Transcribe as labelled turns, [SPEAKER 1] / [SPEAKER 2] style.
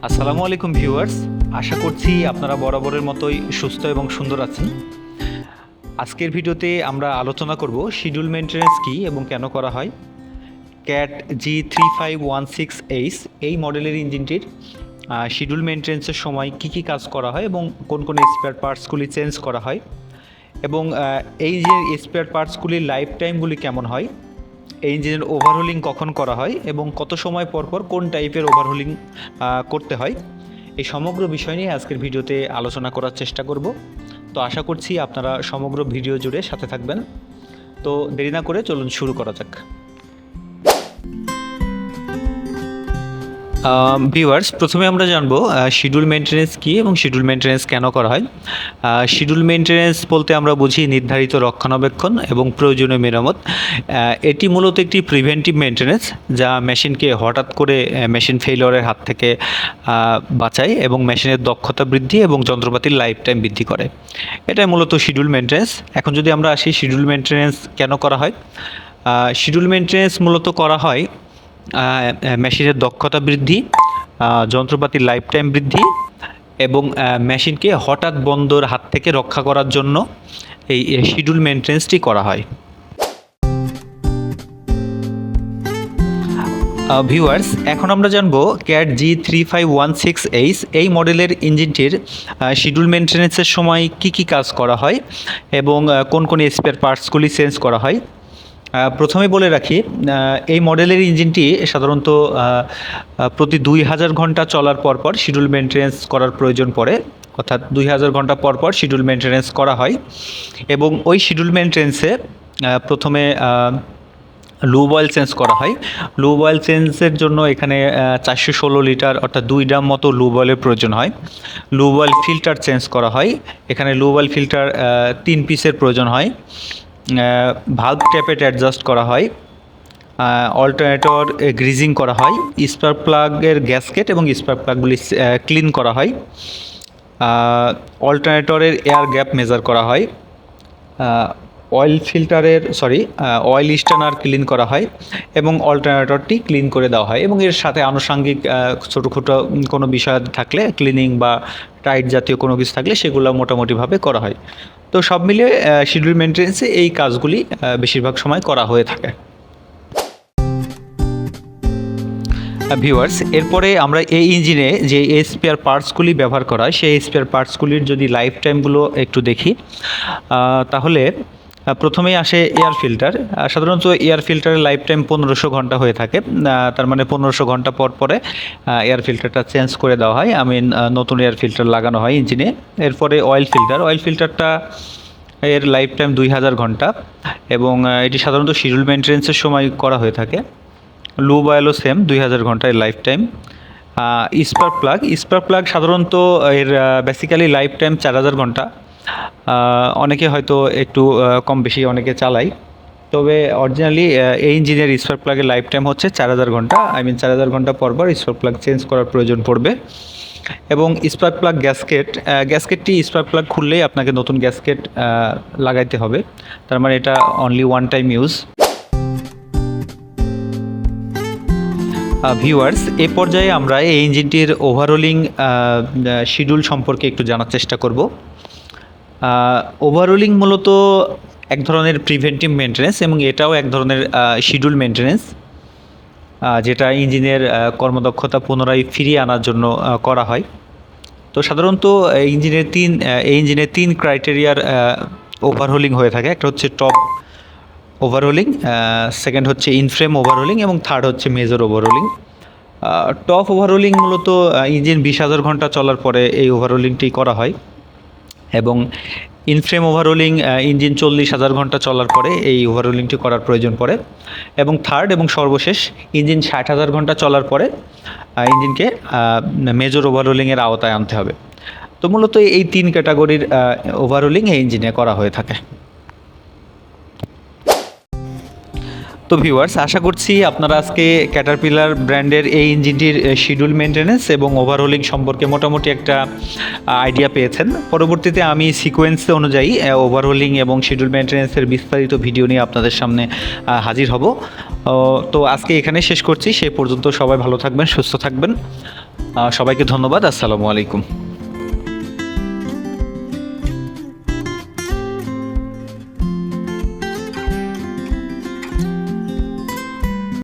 [SPEAKER 1] আসসালামু আলাইকুম ভিউয়ার্স, আশা করছি আপনারা বরাবরের মতোই সুস্থ এবং সুন্দর আছেন। আজকের ভিডিওতে আমরা আলোচনা করব শিডিউল মেইনটেনেন্স কী এবং কেন করা হয়। ক্যাট G3516H এই মডেলের ইঞ্জিনটির শিডিউল মেইনটেনেন্সের সময় কী কাজ করা হয় এবং কোন স্পেয়ার পার্টসগুলি চেঞ্জ করা হয় এবং এই যে স্পেয়ার পার্টসগুলির লাইফ টাইমগুলি কেমন হয়, এই ইঞ্জিনের ওভারহোলিং কখন করা হয় এবং কত সময় পর কোন টাইপের ওভারহোলিং করতে হয়, এই সমগ্র বিষয় নিয়ে আজকের ভিডিওতে আলোচনা করার চেষ্টা করব। তো আশা করছি আপনারা সমগ্র ভিডিও জুড়ে সাথে থাকবেন। তো দেরি না করে চলুন শুরু করা যাক। ভিউয়ার্স, প্রথমে আমরা জানবো শিডিউল মেইনটেনেন্স কী এবং শিডিউল মেইনটেনেন্স কেন করা হয়। শিডিউল মেইনটেনেন্স বলতে আমরা বুঝি নির্ধারিত রক্ষণাবেক্ষণ এবং প্রয়োজনীয় মেরামত। এটি মূলত একটি প্রিভেন্টিভ মেইনটেনেন্স যা মেশিনকে হঠাৎ করে মেশিন ফেইলিওরের হাত থেকে বাঁচায় এবং মেশিনের দক্ষতা বৃদ্ধি এবং যন্ত্রপাতির লাইফ টাইম বৃদ্ধি করে। এটাই মূলত শিডিউল মেইনটেনেন্স। এখন যদি আমরা আসি শিডিউল মেইনটেনেন্স কেন করা হয়। শিডিউল মেইনটেনেন্স মূলত করা হয় মেশিনের দক্ষতা বৃদ্ধি, যন্ত্রপাতির লাইফ টাইম বৃদ্ধি এবং মেশিনকে হঠাৎ বন্ধর হাত থেকে রক্ষা করার জন্য এই শিডিউল মেইনটেনেন্সটি করা হয়। ভিউয়ার্স, এখন আমরা জানবো ক্যাট G3516H এই মডেলের ইঞ্জিনটির শিডিউল মেইনটেনেন্সের সময় কী কাজ করা হয় এবং কোন স্পেয়ার পার্টসগুলি চেঞ্জ করা হয়। প্রথমে বলে রাখি, এই মডেলের ইঞ্জিনটি সাধারণত প্রতি 2000 ঘন্টা চলার পর শিডিউল মেইনটেনেন্স করার প্রয়োজন পড়ে, অর্থাৎ 2000 ঘন্টা পর শিডিউল মেইনটেনেন্স করা হয় এবং ওই শিডিউল মেইনটেনেন্সে প্রথমে লুব অয়েল চেঞ্জ করা হয়। লুব অয়েল চেঞ্জের জন্য এখানে 416 লিটার অর্থাৎ 2 ড্রাম মতো লুব অয়েলের প্রয়োজন হয়। লুব অয়েল ফিল্টার চেঞ্জ করা হয়, এখানে লুব অয়েল ফিল্টার 3 পিসের প্রয়োজন হয়। ভালভ ট্যাপেট অ্যাডজাস্ট করা হয়, অল্টারনেটর গ্রিজিং করা হয়, স্পার্ক প্লাগের গ্যাসকেট এবং স্পার্ক প্লাগগুলি ক্লিন করা হয়, অল্টারনেটরের এয়ার গ্যাপ মেজার করা হয়, অয়েল স্টার্নার ক্লিন করা হয় এবং অল্টারনেটরটি ক্লিন করে দেওয়া হয় এবং এর সাথে আনুষঙ্গিক ছোটো কোনো বিষয় থাকলে ক্লিনিং বা টাইট জাতীয় কোনো কিছু থাকলে সেগুলো মোটামুটিভাবে করা হয়। তো সব মিলিয়ে শিডিউল মেইনটেনেন্সে এই কাজগুলি বেশিরভাগ সময় করা হয়ে থাকে। ভিউয়ার্স, এরপরে আমরা এই ইঞ্জিনে যে স্পেয়ার পার্টসগুলি ব্যবহার করা হয় সেই স্পেয়ার পার্টসগুলির যদি লাইফ টাইমগুলো একটু দেখি, তাহলে প্রথমেই আসে এয়ার ফিল্টার। সাধারণত এয়ার ফিল্টারের লাইফ টাইম 1500 ঘন্টা হয়ে থাকে, তার মানে 1500 ঘন্টা পরে এয়ার ফিল্টারটা চেঞ্জ করে দেওয়া হয়, নতুন এয়ার ফিল্টার লাগানো হয় ইঞ্জিনে। এরপরে অয়েল ফিল্টারটা এর লাইফ টাইম 2000 ঘন্টা এবং এটি সাধারণত শিডিউল মেইনটেনেন্সের সময় করা হয়ে থাকে। লুব অয়েলও সেম 2000 ঘন্টার লাইফ টাইম। স্পার্ক প্লাগ সাধারণত এর বেসিক্যালি লাইফ টাইম 4000 ঘন্টা। অনেকে হয়তো একটু কম বেশি অনেকে চালায়, তবে অরিজিনালি এই ইঞ্জিনের স্পার্ক প্লাগের লাইফ টাইম হচ্ছে 4000 ঘন্টা। 4000 ঘন্টা পর স্পার্ক প্লাগ চেঞ্জ করার প্রয়োজন পড়বে। এবং স্পার্ক প্লাগ গ্যাসকেটটি স্পার্ক প্লাগ খুললেই আপনাকে নতুন গ্যাসকেট লাগাইতে হবে, তার মানে এটা only one time use. Viewers, এ পর্যায়ে আমরা এই ইঞ্জিনটির ওভারহোলিং শিডিউল সম্পর্কে একটু জানার চেষ্টা করব। ওভারহোলিং মূলত এক ধরনের প্রিভেন্টিভ মেইনটেনেন্স এবং এটাও এক ধরনের শিডিউল মেইনটেনেন্স, যেটা ইঞ্জিনের কর্মদক্ষতা পুনরায় ফিরিয়ে আনার জন্য করা হয়। তো সাধারণত এই ইঞ্জিনের 3 ক্রাইটেরিয়ার ওভারহোলিং হয়ে থাকে। একটা হচ্ছে টপ ওভারহোলিং, সেকেন্ড হচ্ছে ইনফ্রেম ওভারহোলিং এবং থার্ড হচ্ছে মেজর ওভারহোলিং। টপ ওভারহোলিং মূলত ইঞ্জিন 20000 ঘন্টা চলার পরে এই ওভারহোলিংটি করা হয় এবং ইনফ্রেম ওভারহোলিং ইঞ্জিন 40000 ঘন্টা চলার পরে এই ওভারহোলিংটি করার প্রয়োজন পড়ে এবং থার্ড এবং সর্বশেষ ইঞ্জিন 60000 ঘন্টা চলার পরে ইঞ্জিনকে মেজর ওভারহোলিংয়ের আওতায় আনতে হবে। তো মূলত এই 3 ক্যাটাগরির ওভারহোলিং এই ইঞ্জিনে করা হয়ে থাকে। তো ভিউয়ার্স, আশা করছি আপনারা আজকে ক্যাটারপিলার ব্র্যান্ডের এই ইঞ্জিনটির শিডিউল মেইনটেনেন্স এবং ওভারহোলিং সম্পর্কে মোটামুটি একটা আইডিয়া পেয়েছেন। পরবর্তীতে আমি সিকোয়েন্স অনুযায়ী ওভারহোলিং এবং শিডিউল মেইনটেনেন্সের বিস্তারিত ভিডিও নিয়ে আপনাদের সামনে হাজির হব। তো আজকে এখানে শেষ করছি, সে পর্যন্ত সবাই ভালো থাকবেন, সুস্থ থাকবেন। সবাইকে ধন্যবাদ। আসসালামু আলাইকুম।